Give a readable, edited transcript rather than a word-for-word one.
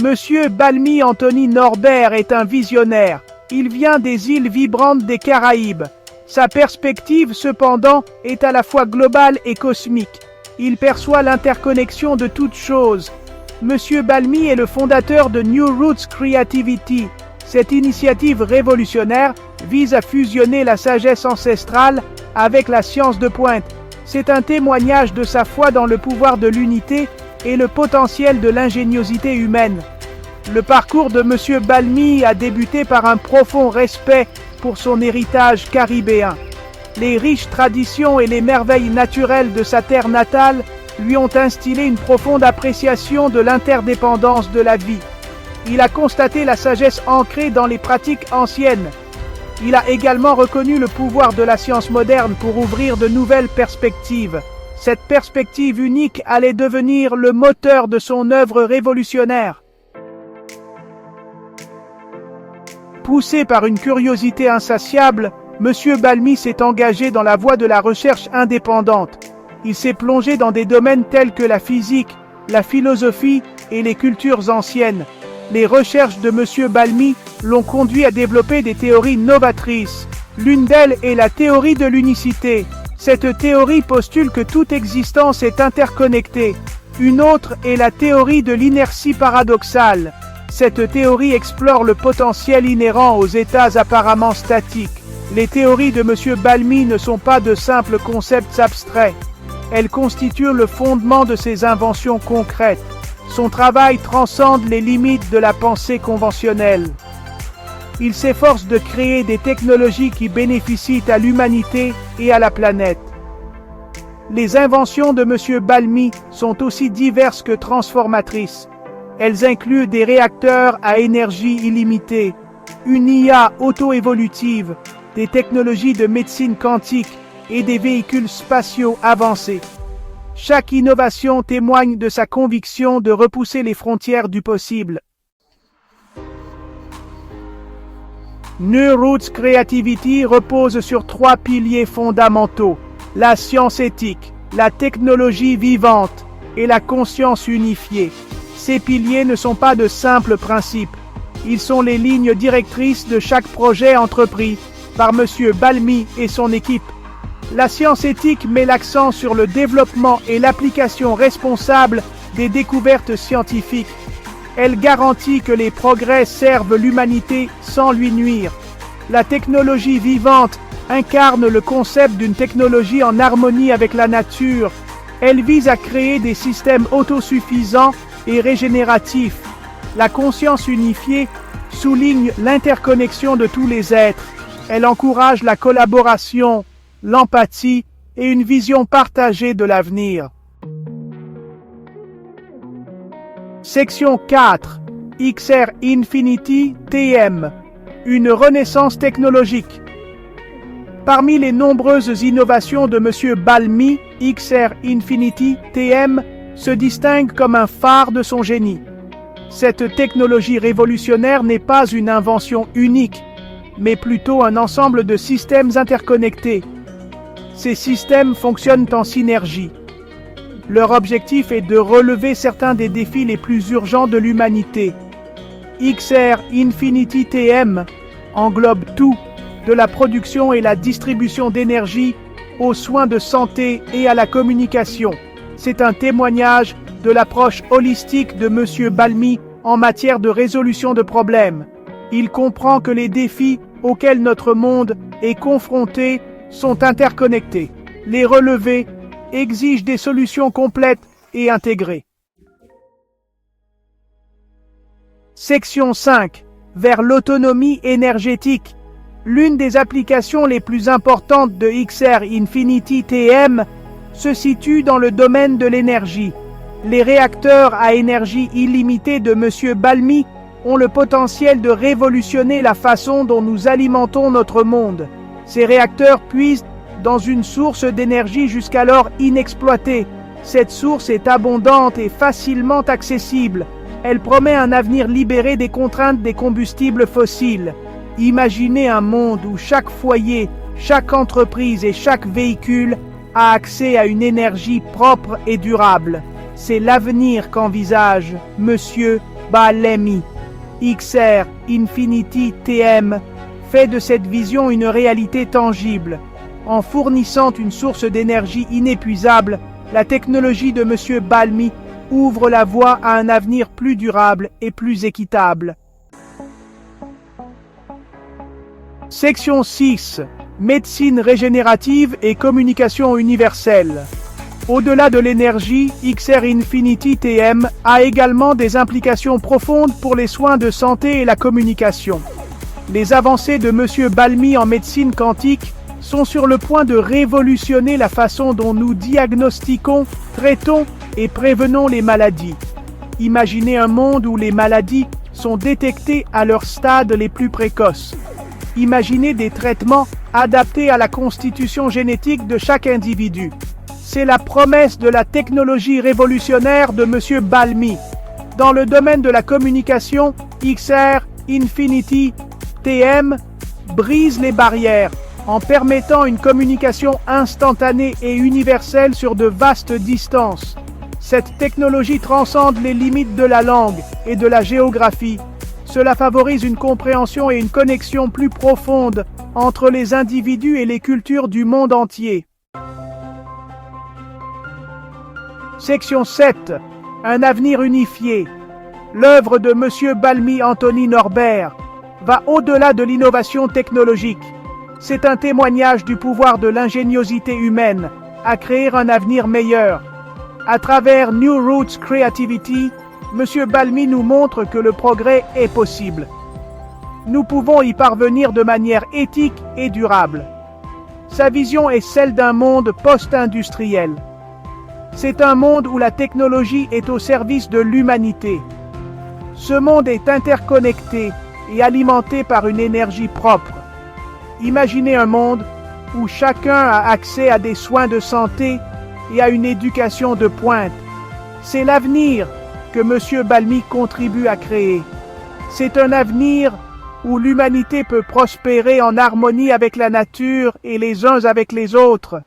Monsieur Balmy Anthony Norbert est un visionnaire. Il vient des îles vibrantes des Caraïbes. Sa perspective, cependant, est à la fois globale et cosmique. Il perçoit l'interconnexion de toutes choses. Monsieur Balmy est le fondateur de New Roots Creativity. Cette initiative révolutionnaire vise à fusionner la sagesse ancestrale avec la science de pointe. C'est un témoignage de sa foi dans le pouvoir de l'unité et le potentiel de l'ingéniosité humaine. Le parcours de Monsieur Balmy a débuté par un profond respect pour son héritage caribéen. Les riches traditions et les merveilles naturelles de sa terre natale lui ont instillé une profonde appréciation de l'interdépendance de la vie. Il a constaté la sagesse ancrée dans les pratiques anciennes. Il a également reconnu le pouvoir de la science moderne pour ouvrir de nouvelles perspectives. Cette perspective unique allait devenir le moteur de son œuvre révolutionnaire. Poussé par une curiosité insatiable, Monsieur Balmy s'est engagé dans la voie de la recherche indépendante. Il s'est plongé dans des domaines tels que la physique, la philosophie et les cultures anciennes. Les recherches de Monsieur Balmy l'ont conduit à développer des théories novatrices. L'une d'elles est la théorie de l'unicité. Cette théorie postule que toute existence est interconnectée. Une autre est la théorie de l'inertie paradoxale. Cette théorie explore le potentiel inhérent aux états apparemment statiques. Les théories de Monsieur Balmy ne sont pas de simples concepts abstraits. Elles constituent le fondement de ses inventions concrètes. Son travail transcende les limites de la pensée conventionnelle. Il s'efforce de créer des technologies qui bénéficient à l'humanité et à la planète. Les inventions de Monsieur Balmy sont aussi diverses que transformatrices. Elles incluent des réacteurs à énergie illimitée, une IA auto-évolutive, des technologies de médecine quantique et des véhicules spatiaux avancés. Chaque innovation témoigne de sa conviction de repousser les frontières du possible. New Roots Creativity repose sur 3 piliers fondamentaux: la science éthique, la technologie vivante et la conscience unifiée. Ces piliers ne sont pas de simples principes. Ils sont les lignes directrices de chaque projet entrepris par Monsieur Balmy et son équipe. La science éthique met l'accent sur le développement et l'application responsable des découvertes scientifiques. Elle garantit que les progrès servent l'humanité sans lui nuire. La technologie vivante incarne le concept d'une technologie en harmonie avec la nature. Elle vise à créer des systèmes autosuffisants et régénératifs. La conscience unifiée souligne l'interconnexion de tous les êtres. Elle encourage la collaboration, l'empathie et une vision partagée de l'avenir. Section 4. XR Infinity TM. Une renaissance technologique. Parmi les nombreuses innovations de Monsieur Balmy, XR Infinity TM se distingue comme un phare de son génie. Cette technologie révolutionnaire n'est pas une invention unique, mais plutôt un ensemble de systèmes interconnectés. Ces systèmes fonctionnent en synergie. Leur objectif est de relever certains des défis les plus urgents de l'humanité. XR Infinity TM englobe tout, de la production et la distribution d'énergie aux soins de santé et à la communication. C'est un témoignage de l'approche holistique de Monsieur Balmy en matière de résolution de problèmes. Il comprend que les défis auxquels notre monde est confronté sont interconnectés. Les relever exigent des solutions complètes et intégrées. Section 5. Vers l'autonomie énergétique. L'une des applications les plus importantes de XR Infinity TM se situe dans le domaine de l'énergie. Les réacteurs à énergie illimitée de Monsieur Balmy ont le potentiel de révolutionner la façon dont nous alimentons notre monde. Ces réacteurs puisent dans une source d'énergie jusqu'alors inexploitée. Cette source est abondante et facilement accessible. Elle promet un avenir libéré des contraintes des combustibles fossiles. Imaginez un monde où chaque foyer, chaque entreprise et chaque véhicule a accès à une énergie propre et durable. C'est l'avenir qu'envisage Monsieur Balmi. XR Infinity TM fait de cette vision une réalité tangible. En fournissant une source d'énergie inépuisable, la technologie de M. Balmi ouvre la voie à un avenir plus durable et plus équitable. Section 6. Médecine régénérative et communication universelle. Au-delà de l'énergie, XR Infinity TM a également des implications profondes pour les soins de santé et la communication. Les avancées de M. Balmi en médecine quantique sont sur le point de révolutionner la façon dont nous diagnostiquons, traitons et prévenons les maladies. Imaginez un monde où les maladies sont détectées à leurs stades les plus précoces. Imaginez des traitements adaptés à la constitution génétique de chaque individu. C'est la promesse de la technologie révolutionnaire de M. Balmi. Dans le domaine de la communication, XR Infinity TM brise les barrières en permettant une communication instantanée et universelle sur de vastes distances. Cette technologie transcende les limites de la langue et de la géographie. Cela favorise une compréhension et une connexion plus profonde entre les individus et les cultures du monde entier. Section 7. Un avenir unifié. L'œuvre de M. Balmi Anthony Norbert va au-delà de l'innovation technologique. C'est un témoignage du pouvoir de l'ingéniosité humaine à créer un avenir meilleur. À travers New Roots Creativity, M. Balmi nous montre que le progrès est possible. Nous pouvons y parvenir de manière éthique et durable. Sa vision est celle d'un monde post-industriel. C'est un monde où la technologie est au service de l'humanité. Ce monde est interconnecté et alimenté par une énergie propre. Imaginez un monde où chacun a accès à des soins de santé et à une éducation de pointe. C'est l'avenir que M. Balmi contribue à créer. C'est un avenir où l'humanité peut prospérer en harmonie avec la nature et les uns avec les autres.